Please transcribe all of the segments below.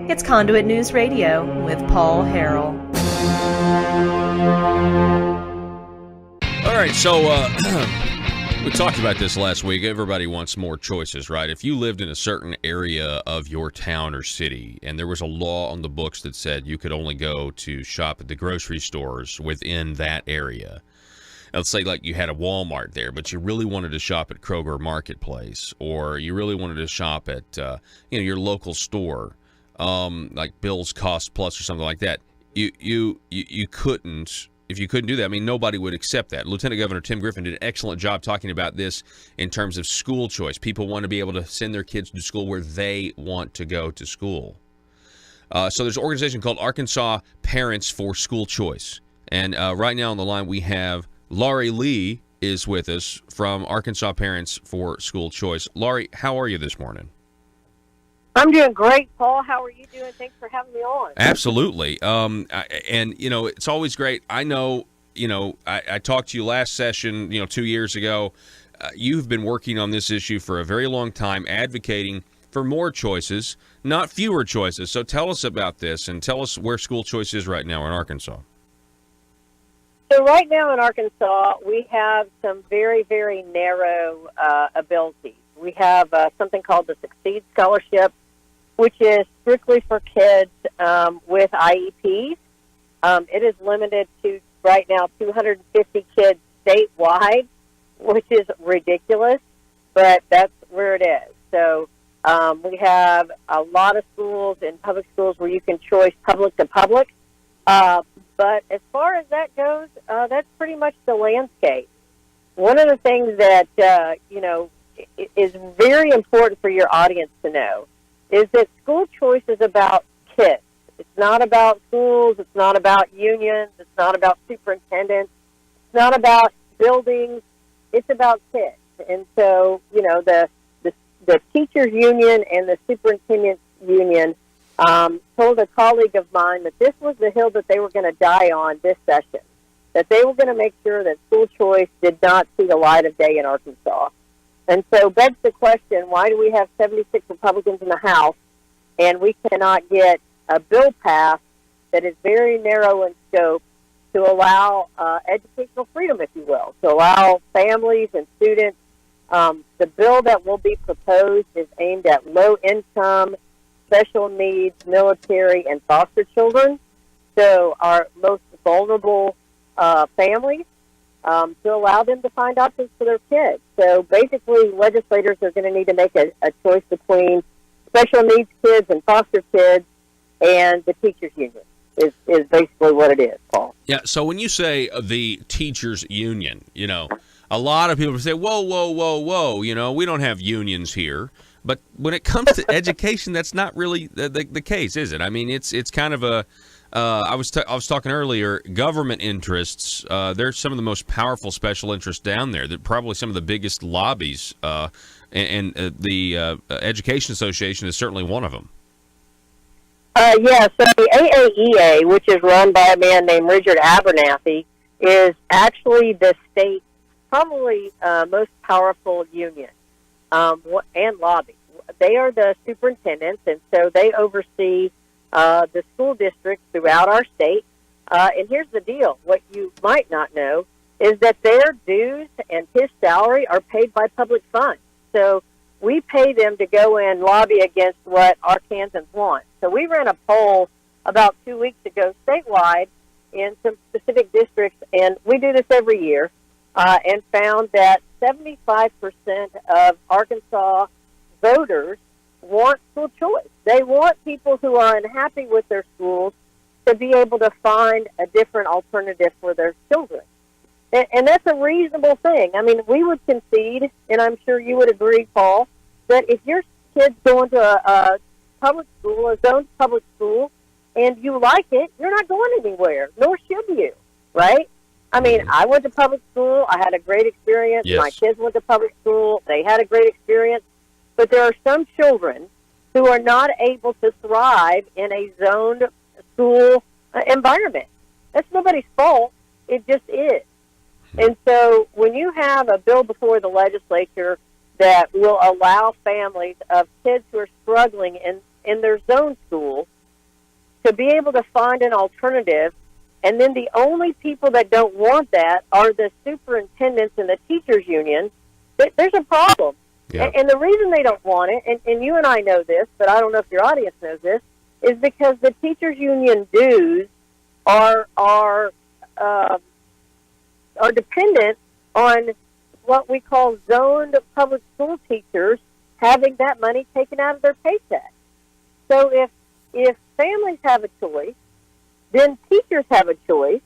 It's Conduit News Radio with Paul Harrell. All right, so we talked about this last week. Everybody wants more choices, right? If you lived in a certain area of your town or city and there was a law on the books that said you could only go to shop at the grocery stores within that area, let's say like you had a Walmart there, but you really wanted to shop at Kroger Marketplace, or you really wanted to shop at your local store, like Bill's Cost Plus or something like that. You couldn't. If you couldn't do that, I mean, nobody would accept that. Lieutenant Governor Tim Griffin did an excellent job talking about this in terms of school choice. People want to be able to send their kids to school where they want to go to school. So there's an organization called Arkansas Parents for School Choice. And right now on the line we have Laurie Lee is with us from Arkansas Parents for School Choice. Laurie, how are you this morning? I'm doing great, Paul. How are you doing? Thanks for having me on. Absolutely. It's always great. I know, I talked to you last session, 2 years ago. You've been working on this issue for a very long time, advocating for more choices, not fewer choices. So tell us about this and tell us where school choice is right now in Arkansas. So right now in Arkansas, we have some very, very narrow abilities. We have something called the Succeed Scholarship, which is strictly for kids with IEPs. It is limited to, right now, 250 kids statewide, which is ridiculous, but that's where it is. So we have a lot of schools and public schools where you can choose public to public. But as far as that goes, that's pretty much the landscape. One of the things that, is very important for your audience to know is that school choice is about kids. It's not about schools. It's not about unions. It's not about superintendents. It's not about buildings. It's about kids. And so, the teachers union and the superintendents union told a colleague of mine that this was the hill that they were going to die on this session, that they were going to make sure that school choice did not see the light of day in Arkansas. And so begs the question, why do we have 76 Republicans in the House and we cannot get a bill passed that is very narrow in scope to allow educational freedom, if you will, to allow families and students? The bill that will be proposed is aimed at low-income, special needs, military, and foster children, so our most vulnerable families, to allow them to find options for their kids. So basically, legislators are going to need to make a choice between special needs kids and foster kids and the teachers union is basically what it is, Paul. Yeah, so when you say the teachers union, a lot of people say, whoa, we don't have unions here. But when it comes to education, that's not really the case, is it? I mean, it's kind of a I was talking earlier, government interests. They're some of the most powerful special interests down there. They're probably some of the biggest lobbies, and the Education Association is certainly one of them. So the AAEA, which is run by a man named Richard Abernathy, is actually the state's probably most powerful union and lobby. They are the superintendents, and so they oversee the school districts throughout our state. And here's the deal. What you might not know is that their dues and his salary are paid by public funds. So we pay them to go and lobby against what Arkansans want. So we ran a poll about 2 weeks ago statewide in some specific districts, and we do this every year, and found that 75% of Arkansas voters want school choice. They want people who are unhappy with their schools to be able to find a different alternative for their children. And that's a reasonable thing. I mean, we would concede, and I'm sure you would agree, Paul, that if your kid's going to a public school, a zoned public school, and you like it, you're not going anywhere, nor should you, right? I mean, I went to public school. I had a great experience. Yes. My kids went to public school. They had a great experience. But there are some children who are not able to thrive in a zoned school environment. That's nobody's fault. It just is. And so when you have a bill before the legislature that will allow families of kids who are struggling in their zone school to be able to find an alternative. And then the only people that don't want that are the superintendents and the teachers union. There's a problem. Yeah. And the reason they don't want it, and you and I know this, but I don't know if your audience knows this, is because the teachers union dues are dependent on what we call zoned public school teachers having that money taken out of their paycheck. So if families have a choice, then teachers have a choice,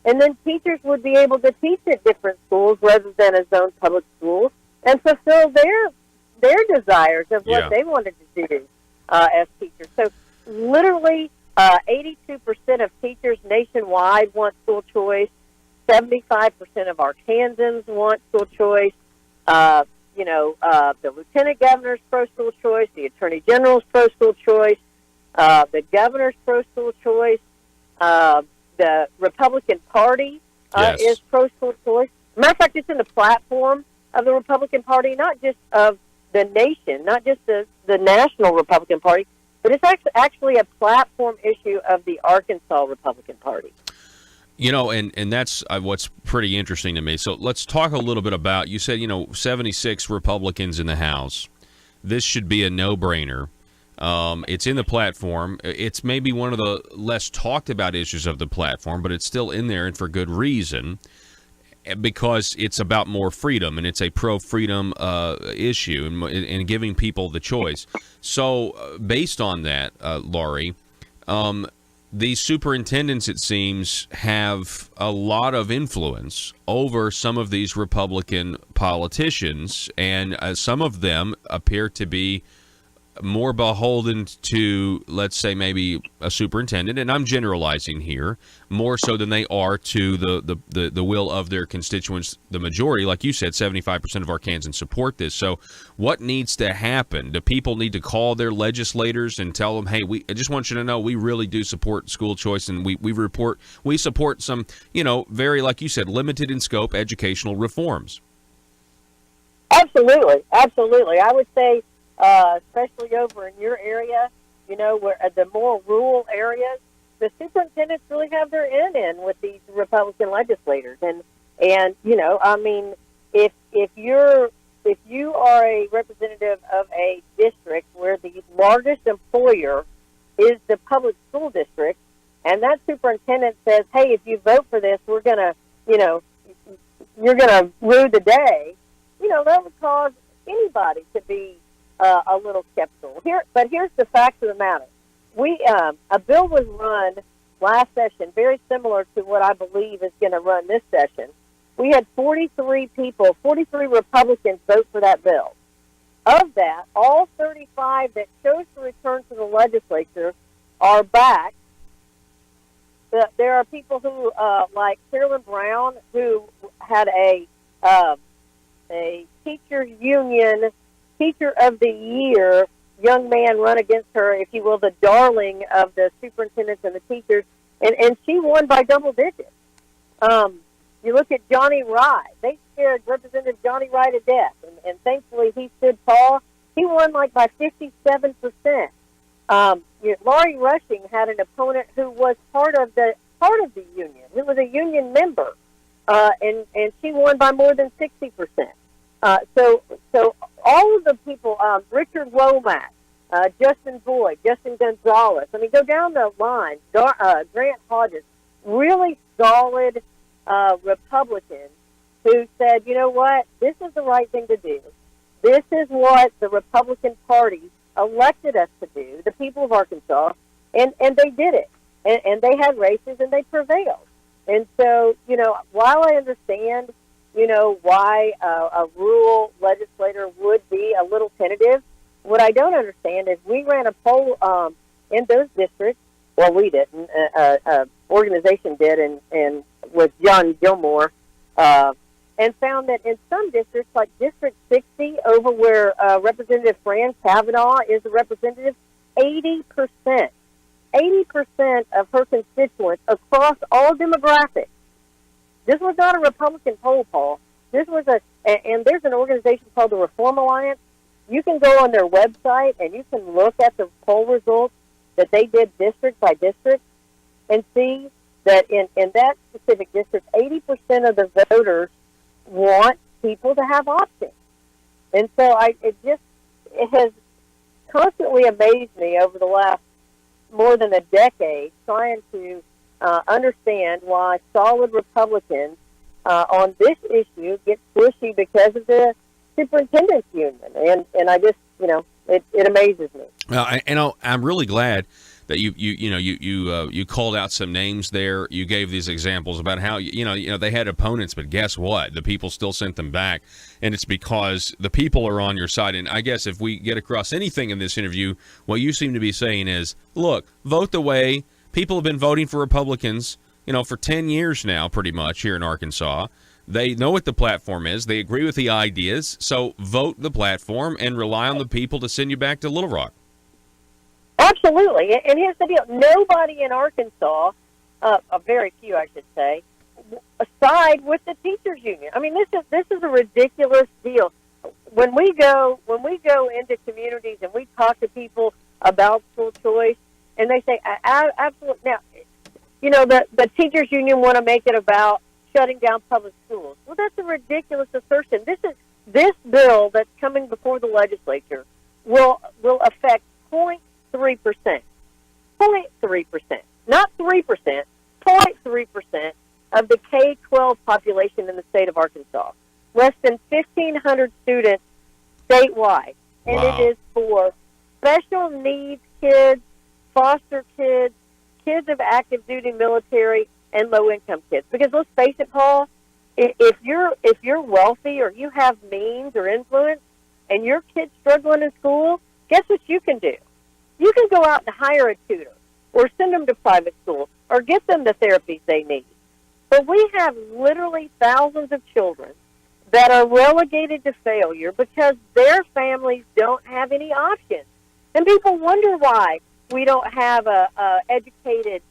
and then teachers would be able to teach at different schools rather than a zoned public school and fulfill their desires of what they wanted to do as teachers. So literally 82% of teachers nationwide want school choice. 75% of Arkansans want school choice. The lieutenant governor's pro-school choice. The attorney general's pro-school choice. The governor's pro-school choice. The Republican Party is pro-school choice. Matter of fact, it's in the platform of the Republican Party, not just of the nation, not just the national Republican Party, but it's actually a platform issue of the Arkansas Republican Party. You know, and that's what's pretty interesting to me. So let's talk a little bit about, you said, 76 Republicans in the House. This should be a no-brainer. It's in the platform. It's maybe one of the less talked about issues of the platform, but it's still in there, and for good reason, because it's about more freedom, and it's a pro-freedom issue and giving people the choice. So based on that, Laurie, these superintendents, it seems, have a lot of influence over some of these Republican politicians, and some of them appear to be more beholden to, let's say, maybe a superintendent, and I'm generalizing here, more so than they are to the will of their constituents, the majority. Like you said, 75% of Arkansans support this. So what needs to happen? Do people need to call their legislators and tell them, hey, I just want you to know we really do support school choice, and we support some, very, like you said, limited in scope educational reforms? Absolutely. I would say, especially over in your area, where the more rural areas, the superintendents really have their end in with these Republican legislators. And if you are a representative of a district where the largest employer is the public school district, and that superintendent says, hey, if you vote for this, we're gonna, you're gonna rue the day, that would cause anybody to be a little skeptical. But here's the fact of the matter. A bill was run last session, very similar to what I believe is going to run this session. We had 43 Republicans vote for that bill. Of that, all 35 that chose to return to the legislature are back. There are people who, like Carolyn Brown, who had a teachers union Teacher of the Year young man run against her, if you will, the darling of the superintendents and the teachers, and she won by double digits. You look at Johnny Rye. They scared Representative Johnny Rye to death, and thankfully he stood tall. He won by 57%. Laurie Rushing had an opponent who was part of the union, who was a union member, and she won by more than 60%. So all of the people, Richard Womack, Justin Boyd, Justin Gonzalez, go down the line, Grant Hodges, really solid Republicans who said, you know what, this is the right thing to do. This is what the Republican Party elected us to do, the people of Arkansas, and they did it. And they had races and they prevailed. And so, while I understand why a rural legislator would be a little tentative, what I don't understand is we ran a poll in those districts. Well, we didn't. Organization did, and with John Gilmore, and found that in some districts, like District 60, over where Representative Fran Kavanaugh is a representative, 80% of her constituents across all demographics. This was not a Republican poll, Paul. This was and there's an organization called the Reform Alliance. You can go on their website and you can look at the poll results. that they did district by district and see that in that specific district, 80% of the voters want people to have options. And so it has constantly amazed me over the last more than a decade trying to understand why solid Republicans on this issue get squishy because of the superintendent's union. And I just, it amazes me. Well, I'm really glad that you called out some names there. You gave these examples about how they had opponents, but guess what? The people still sent them back, and it's because the people are on your side. And I guess if we get across anything in this interview, what you seem to be saying is, look, vote the way people have been voting for Republicans, for 10 years now, pretty much here in Arkansas. They know what the platform is. They agree with the ideas. So vote the platform and rely on the people to send you back to Little Rock. Absolutely. And here's the deal. Nobody in Arkansas, very few, I should say, side with the teachers union. I mean, this is a ridiculous deal. When we go into communities and we talk to people about school choice, and they say, absolutely. Now, the teachers union want to make it about shutting down public schools. Well, that's a ridiculous assertion. This bill that's coming before the legislature will affect 0.3%, not 3%, 0.3% of the K-12 population in the state of Arkansas. Less than 1,500 students statewide. And Wow. It is for special needs kids, foster kids, kids of active duty military, and low-income kids. Because let's face it, Paul, if you're wealthy or you have means or influence and your kid's struggling in school, guess what you can do? You can go out and hire a tutor or send them to private school or get them the therapies they need. But we have literally thousands of children that are relegated to failure because their families don't have any options. And people wonder why we don't have a educated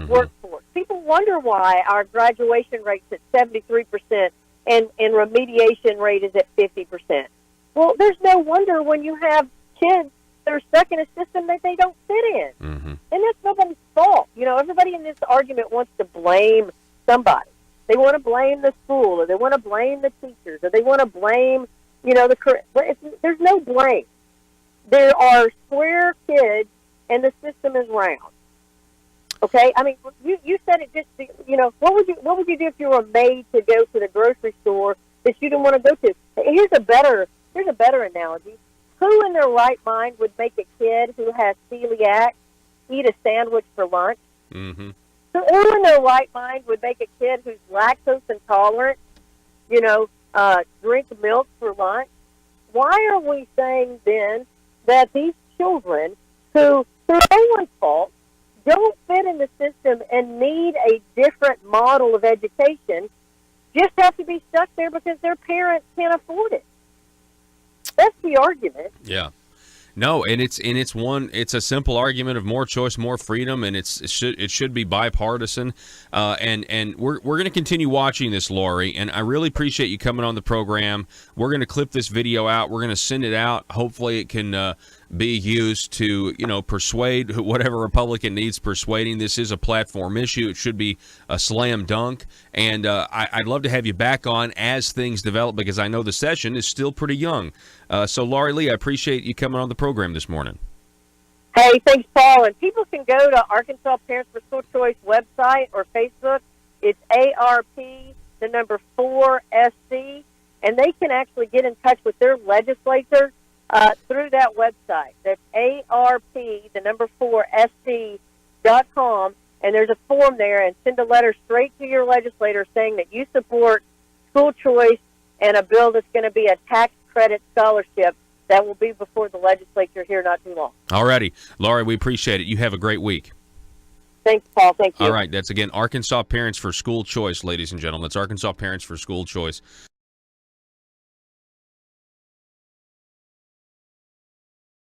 workforce. People wonder why our graduation rate's at 73% and remediation rate is at 50%. Well, there's no wonder when you have kids that are stuck in a system that they don't fit in. Mm-hmm. And that's nobody's fault. Everybody in this argument wants to blame somebody. They want to blame the school, or they want to blame the teachers, or they want to blame, there's no blame. There are square kids, and the system is round. Okay, I mean, you said it just. What would you do if you were made to go to the grocery store that you didn't want to go to? Here's a better analogy. Who in their right mind would make a kid who has celiac eat a sandwich for lunch? Mm-hmm. So who in their right mind would make a kid who's lactose intolerant, drink milk for lunch? Why are we saying then that these children who, through no one's fault, don't fit in the system and need a different model of education just have to be stuck there because their parents can't afford it? That's the argument. Yeah. No, and it's a simple argument of more choice, more freedom, and it should be bipartisan. And we're going to continue watching this, Laurie, and I really appreciate you coming on the program. We're going to clip this video out. We're going to send it out. Hopefully it can be used to, persuade whatever Republican needs persuading. This is a platform issue. It should be a slam dunk. And I'd love to have you back on as things develop because I know the session is still pretty young. So, Laurie Lee, I appreciate you coming on the program this morning. Hey, thanks, Paul. And people can go to Arkansas Parents for School Choice website or Facebook. It's ARP4SC, and they can actually get in touch with their legislature through that website. That's ARP4SC.com, and there's a form there, and send a letter straight to your legislator saying that you support school choice and a bill that's going to be a tax credit scholarship that will be before the legislature here not too long. All righty. Laurie, we appreciate it. You have a great week. Thanks, Paul. Thank you. All right. That's, again, Arkansas Parents for School Choice, ladies and gentlemen. It's Arkansas Parents for School Choice.